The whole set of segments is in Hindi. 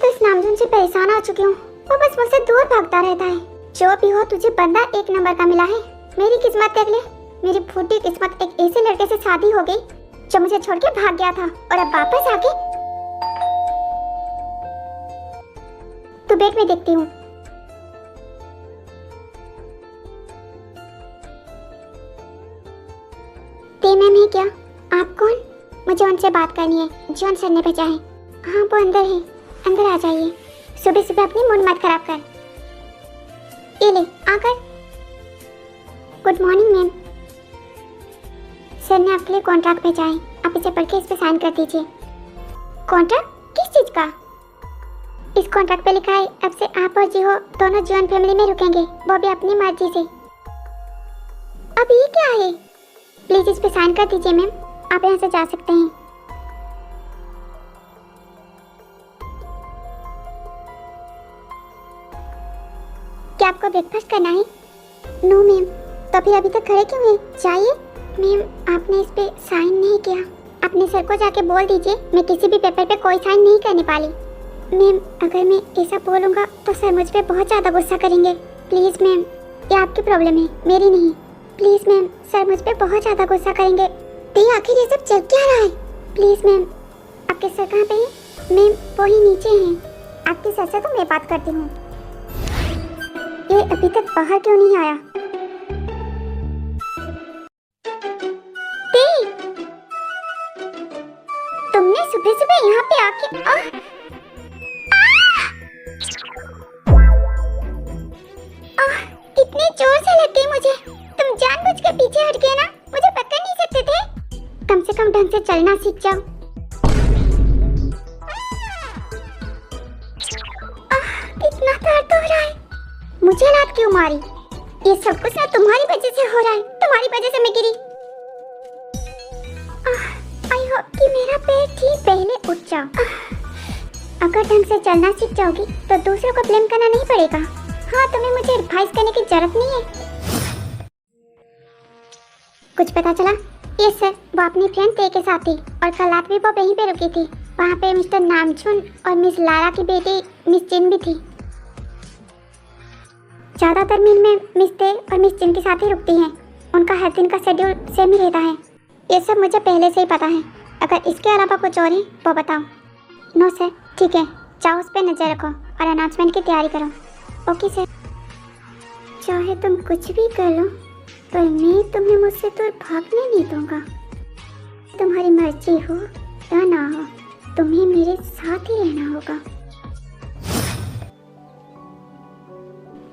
तो इस नामजून से परेशान हो चुकी हूँ। वो बस मुझसे दूर भागता रहता है। जो भी हो, तुझे बंदा एक नंबर का मिला है। मेरी किस्मत देख ले, मेरी फूटी किस्मत एक ऐसे लड़के से शादी हो गई जो मुझे छोड़ के भाग गया था, और अब वापस आके तू बैठ, में देखती हूँ। ते मैम है क्या? आप कौन? मुझे उनसे बात करनी है, जॉन सर ने भेजा है। हाँ, वो अंदर है, अंदर आ जाइए। सुबह सुबह अपनी मूड मत खराब कर। ये ले आकर। Good morning ma'am. सर ने आपके लिए कॉन्ट्रैक्ट भेजा है, आप इसे पढ़ के इस पे साइन कर दीजिए। कॉन्ट्रैक्ट? किस चीज का? इस कॉन्ट्रैक्ट पे लिखा है अब से आप और जीहो दोनों जॉन फैमिली में रुकेंगे, वो भी अपनी मर्जी से। अब ये क्या है? प्लीज इस पे साइन कर दीजिए मैम, आप यहाँ से जा सकते हैं। क्या आपको ब्रेकफास्ट करना है? No ma'am. तो फिर अभी तक खड़े क्यों हैं? जाइए। मैम, आपने इस पे साइन नहीं किया। अपने सर को जाके बोल दीजिए मैं किसी भी पेपर पे कोई साइन नहीं करने वाली। मैम, अगर मैं ऐसा बोलूँगा तो सर मुझ पे बहुत ज़्यादा गुस्सा करेंगे। प्लीज़ मैम, ये आपकी प्रॉब्लम है, मेरी नहीं। प्लीज़ मैम, सर मुझ पे बहुत ज़्यादा गुस्सा करेंगे। तो आखिर ये सब चल क्या रहा है? Please ma'am. आपके सर कहाँ पे हैं? मैम, वो ही नीचे हैं। आपके सर से तो मैं बात करती हूँ। ये अभी तक बाहर क्यों नहीं आया? तुमने सुबह सुबह यहाँ पे आके इतने जोर से लग गई मुझे। तुम जानबूझ के पीछे हट गए ना, मुझे पकड़ नहीं सकते थे। कम से कम ढंग से चलना सीख जाओ। कितना दर्द हो रहा है। मुझे लात क्यों मारी? ये सब कुछ ना तुम्हारी वजह से हो रहा है, तुम्हारी वजह से मैं गिरी। आई होप कि मेरा पैर ठीक पहले उठ जाओ। अगर ढंग से चलना सीख जाओगी तो दूसरों को ब्लेम करना नहीं पड़ेगा। हाँ, तुम्हें मुझे एडवाइस करने की जरूरत नहीं है। कुछ पता चला? यस सर, वो अपनी फ्रेंड ते के साथ थी और कल रात भी वो वहीं पे रुकी थी। वहाँ पे मिस्टर नामचुन और मिस लारा की बेटी मिस चिन भी थी। ज़्यादातर मील में मिस ते और मिस चिन के साथ ही रुकती हैं। उनका हर दिन का शेड्यूल सेम ही रहता है। ये सब मुझे पहले से ही पता है। अगर इसके अलावा कुछ और है वो बताओ। No sir. ठीक है, जाओ उस पर नज़र रखो और अनाउंसमेंट की तैयारी करो। Okay sir. चाहे तुम कुछ भी कर लो पर मैं तुम्हें मुझसे दूर भागने नहीं दूंगा। तुम्हारी मर्जी हो या ना हो, तुम्हें मेरे साथ ही रहना होगा।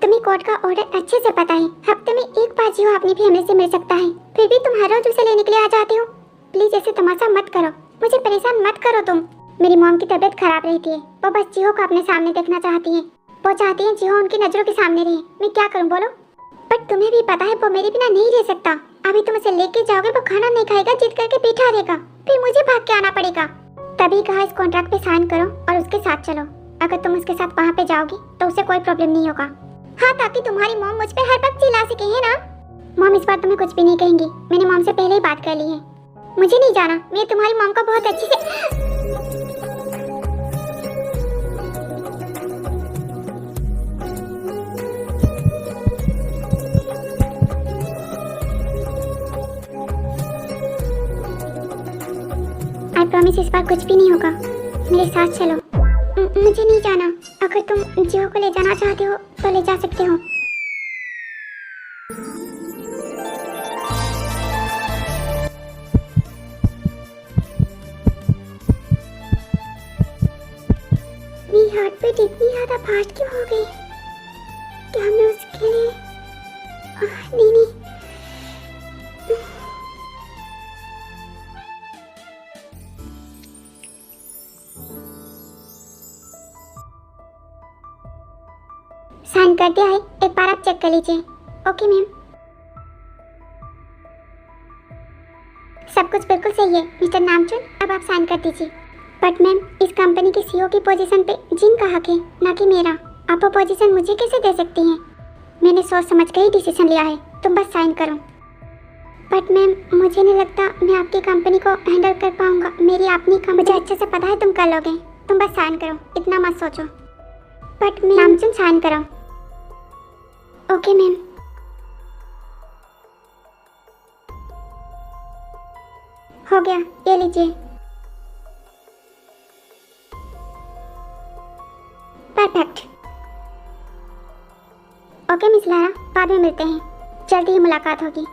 तुम्हें कोर्ट का ऑर्डर अच्छे से पता है। हफ्ते में एक बार जीहो अपनी फैमिली से मिल सकता है, फिर भी तुम हर रोज उसे लेने के लिए आ जाते हो। प्लीज ऐसे तमाशा मत करो, मुझे परेशान मत करो तुम। मेरी मॉम की तबीयत खराब रहती है, वो बस जीहो को अपने सामने देखना चाहती है। वो चाहती है जीहो उनकी नजरों के सामने रहे। मैं क्या करूं बोलो? पर तुम्हें भी पता है वो मेरे बिना नहीं रह सकता। अभी तुम उसे लेके जाओगे, वो खाना नहीं खाएगा, जिद करके बैठा रहेगा, फिर मुझे भाग के आना पड़ेगा। तभी कहा इस कॉन्ट्रैक्ट पे साइन करो और उसके साथ चलो। अगर तुम उसके साथ वहाँ पे जाओगी तो उसे कोई प्रॉब्लम नहीं होगा। हाँ, ताकि तुम्हारी मॉम मुझ पे हर वक्त चिल्ला सके, है ना? मॉम इस बार तुम्हें कुछ भी नहीं कहेंगी, मैंने मॉम से पहले ही बात कर ली है। मुझे नहीं जाना, मैं तुम्हारी मॉम को बहुत अच्छे से आई प्रॉमिस इस बार कुछ भी नहीं होगा। मेरे साथ चलो। मुझे नहीं जाना। अगर तुम जीहो को ले जाना चाहते हो तो ले जा सकते हो। मेरी हार्ट बीट इतनी ज्यादा फास्ट क्यों हो गई? क्या मैं उसके लिए नहीं। साइन कर दिया है, एक बार आप चेक कर लीजिए। Okay ma'am. सब कुछ बिल्कुल सही है मिस्टर नामचुन, अब आप साइन कर दीजिए। बट मैम, इस कंपनी की सीईओ की पोजीशन पे जिन का हक है, ना कि मेरा। आप वो पोजीशन मुझे कैसे दे सकती हैं? मैंने सोच समझ कर ही डिसीजन लिया है, तुम बस साइन करो। बट मैम, मुझे नहीं लगता मैं आपकी कंपनी को हैंडल कर पाऊंगा। मेरी अपनी कंपनी, मुझे अच्छे से पता है तुम कर लोगे। तुम बस साइन करो। इतना मत सोचो। बट मैं नामचुन साइन करो। Okay ma'am. हो गया, ये लीजिए। परफेक्ट। ओके मिस लारा, बाद में मिलते हैं, जल्दी ही मुलाकात होगी।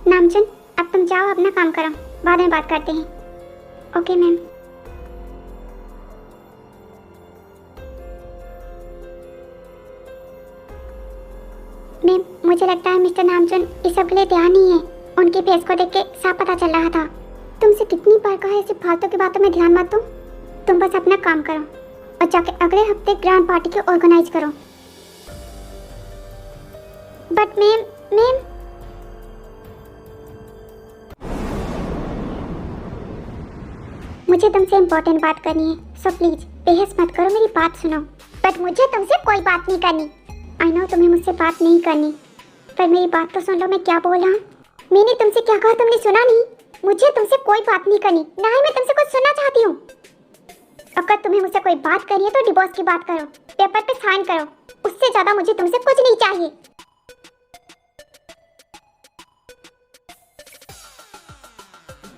नामचुन अब तुम जाओ, अपना काम करो, बाद में बात करते हैं। Okay ma'am. मैम मुझे लगता है मिस्टर नामचुन इस सब के लिए तैयार नहीं है। उनके फेस को देख के साफ पता चल रहा था। तुमसे कितनी बार कहा है सिर्फ फालतू की बातों में ध्यान मत दो। तुम बस अपना काम करो और जाके अगले हफ्ते ग्रैंड पार्टी को ऑर्गेनाइज करो। बट मैम मैम मुझे तुमसे इम्पोर्टेंट बात करनी है, सो प्लीज बहस मत करो, मेरी बात सुनो। बट मुझे तुमसे कोई बात नहीं करनी। आई नो तुम्हें मुझसे बात नहीं करनी, पर मेरी बात तो सुन लो, मैं क्या बोल रहा हूँ। मैंने तुमसे क्या कहा तुमने सुना नहीं? मुझे तुमसे कोई बात नहीं करनी, ना ही मैं तुमसे कुछ सुनना चाहती हूँ। अगर तुम्हें मुझसे कोई बात करनी है तो डिवोर्स की बात करो, पेपर पे साइन करो। उससे ज्यादा मुझे तुमसे कुछ नहीं चाहिए।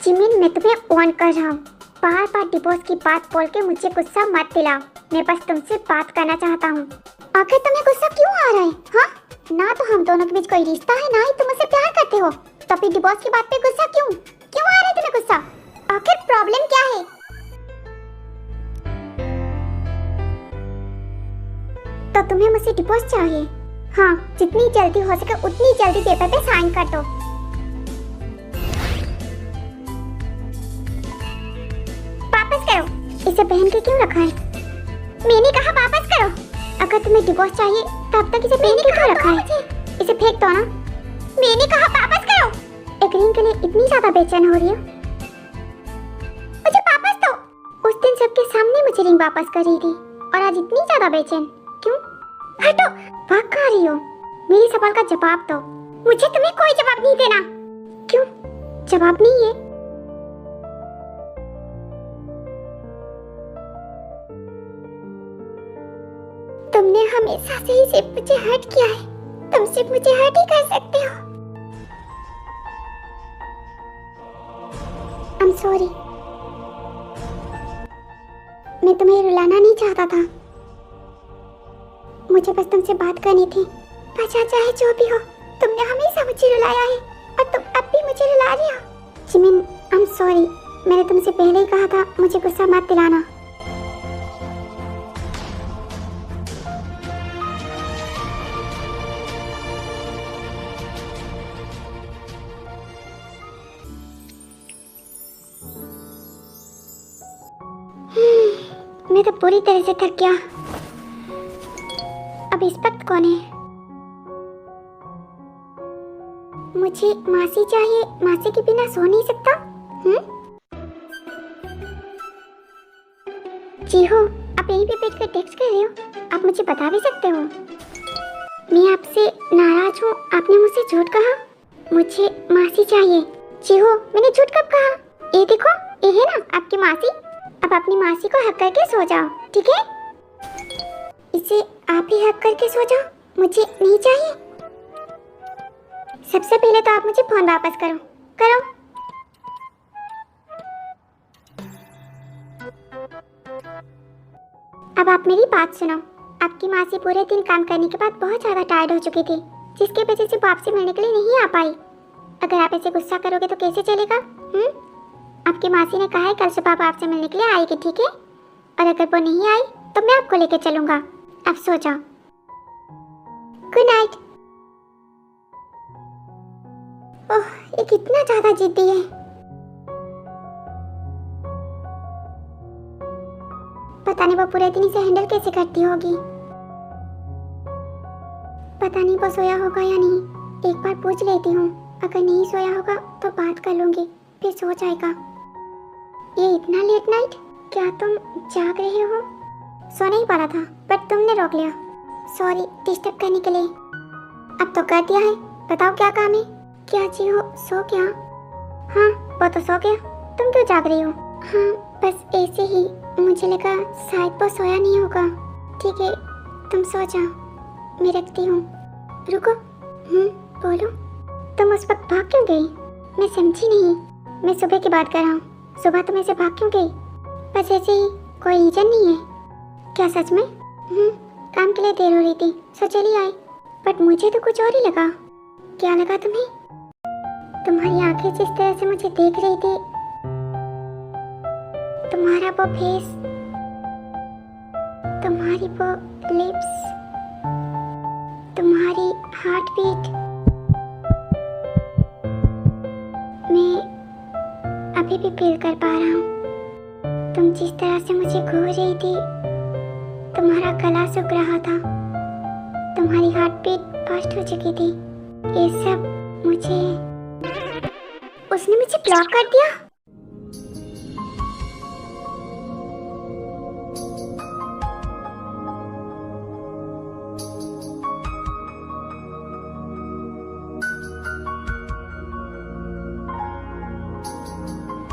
जिमिन मैं तुम्हें वार्न कर रहा हूँ, बार बार डिवोर्स की बात बोल के मुझे गुस्सा मत दिलाओ। मैं बस तुमसे बात करना चाहता हूँ। आखिर तुम्हें गुस्सा क्यों आ रहा है? हाँ, ना तो हम दोनों के बीच कोई रिश्ता है, ना ही तुम मुझसे प्यार करते हो, तो फिर डिवोर्स की बात पे गुस्सा क्यों क्यों आ रहा है तुम्हें गुस्सा? आखिर प्रॉब्लम क्या है? तो तुम्हें मुझसे डिवोर्स चाहिए? हाँ, जितनी जल्दी हो सके उतनी जल्दी पेपर पे साइन कर दो। वापस करो। इसे पहन के क्यों रखा है? मैंने कहा वापस करो। अगर तुम्हें डिवोर्स चाहिए तब तक इसे पहन के क्यों रखा है? इसे फेंक दो ना। मैंने कहा वापस करो। एक रिंग के लिए इतनी ज्यादा बेचैन हो रही हो? मुझे वापस दो। उस दिन सबके सामने मुझे रिंग वापस कर रही थी और आज इतनी ज्यादा बेचैन क्यों? हटो, भाग कहाँ रही हो? मेरे सवाल का जवाब दो। मुझे तुम्हें कोई जवाब नहीं देना। क्यों जवाब नहीं है? तुमने हमेशा से ही सिर्फ मुझे हर्ट किया है। तुम सिर्फ मुझे हर्ट ही कर सकते हो। I'm sorry। मैं तुम्हें रुलाना नहीं चाहता था। मुझे बस तुमसे बात करनी थी। अच्छा चाहे जो भी हो, तुमने हमेशा मुझे रुलाया है और तुम अब भी मुझे रुला रही हो। Jimin I'm sorry। मैंने तुमसे पहले ही कहा था मुझे गुस्सा मत दिलाना। मैं तो पूरी तरह से थक गया। अब इस वक्त कौन है? मुझे मासी चाहिए। मासी के बिना सो नहीं सकता। जी हो, आप यहीं पे बैठ कर टेक्स्ट कर रहे हो? आप मुझे बता भी सकते हो। मैं आपसे नाराज हूँ, आपने मुझसे झूठ कहा। मुझे मासी चाहिए। जी हो, मैंने झूठ कब कहा? ये देखो, ये है ना आपकी मासी। अब अपनी मासी को हक करके सो जाओ, ठीक है? इसे आप ही हक करके सो जाओ, मुझे नहीं चाहिए। सबसे पहले तो आप मुझे फोन वापस करो। करो। अब आप मेरी बात सुनो। आपकी मासी पूरे दिन काम करने के बाद बहुत ज्यादा टायर्ड हो चुकी थी, जिसकी वजह से वो आपसे मिलने के लिए नहीं आ पाई। अगर आप ऐसे गुस्सा करोगे तो कैसे चलेगा? आपकी मासी ने कहा है कल सुबह आपसे मिलने के लिए आएगी, ठीक है? और अगर वो नहीं आई तो मैं आपको लेकर चलूंगा। आप सो जाओ। Good night. ओह, ये कितना ज्यादा जिद्दी है। पता नहीं वो पूरे दिन इसे हैंडल कैसे करती होगी। पता नहीं वो सोया होगा या नहीं। एक बार पूछ लेती हूँ, अगर नहीं सोया होगा तो बात कर लूंगी, फिर सो जाएगा। ये इतना लेट नाइट? क्या तुम जाग रहे हो? सो नहीं पा रहा था, बट तुमने रोक लिया। सॉरी डिस्टर्ब करने के लिए। अब तो कर दिया है, बताओ क्या काम है? क्या जी हो, सो गया? हाँ वो तो सो गया, तुम क्यों जाग रही हो? हाँ बस ऐसे ही, मुझे लगा शायद वो सोया नहीं होगा। ठीक है, तुम सो जाओ, मैं रखती हूँ। रुको। बोलो। तुम उस वक्त भाग क्यों गई? मैं समझी नहीं। मैं सुबह की बात कर रहा हूँ। सुबह तुम ऐसे भाग क्यों गई? बस ऐसे ही, कोई रीजन नहीं है क्या? सच में? काम के लिए देर हो रही थी, सो चली आई। बट मुझे तो कुछ और ही लगा। क्या लगा तुम्हें? तुम्हारी आंखें जिस तरह से मुझे देख रही थी, तुम्हारा वो फेस, तुम्हारी वो लिप्स, तुम्हारी हार्ट बीट, मैं अभी भी फील कर पा रहा हूँ। तुम जिस तरह से मुझे घूर रही थी, तुम्हारा गला सूख रहा था, तुम्हारी हार्ट बीट फास्ट हो चुकी थी। ये सब उसने मुझे ब्लॉक कर दिया।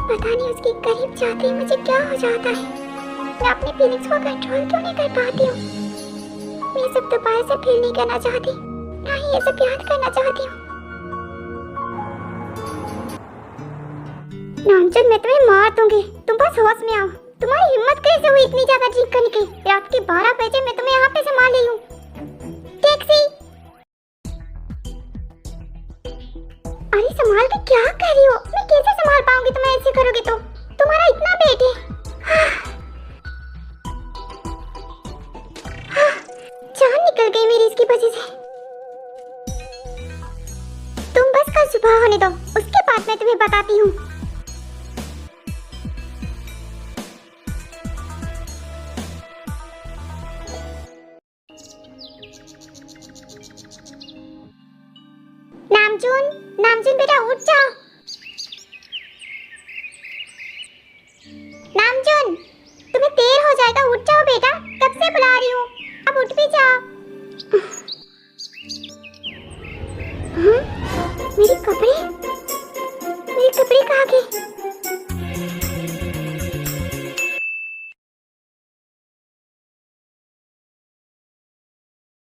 पता नहीं उसके करीब जाते ही मुझे क्या हो जाता है। मैं अपनी फीलिंग्स को कंट्रोल क्यों नहीं कर पाती हूँ। मैं ये सब दोबारा से फील नहीं करना चाहती, ना ही ये सब याद करना चाहती हूँ। नामचंद, मैं तुम्हें मार दूंगी। तुम बस होश में आओ। तुम्हारी हिम्मत कैसे हुई इतनी ज्यादा ड्रिंक करने की? रात के 12 बजे मैं तुम्हें यहाँ पे संभाल रही हूँ। टैक्सी! अरे संभाल के क्या कर रही हो? मैं कैसे संभाल पाऊंगी? तुम ऐसे करोगे तो। तुम्हारा इतना पेट है। जान निकल गई मेरी इसकी वजह से। तुम बस कल सुबह होने दो, उसके बाद मैं तुम्हें बताती हूँ। नामचून, नामचून बेटा उठ जाओ।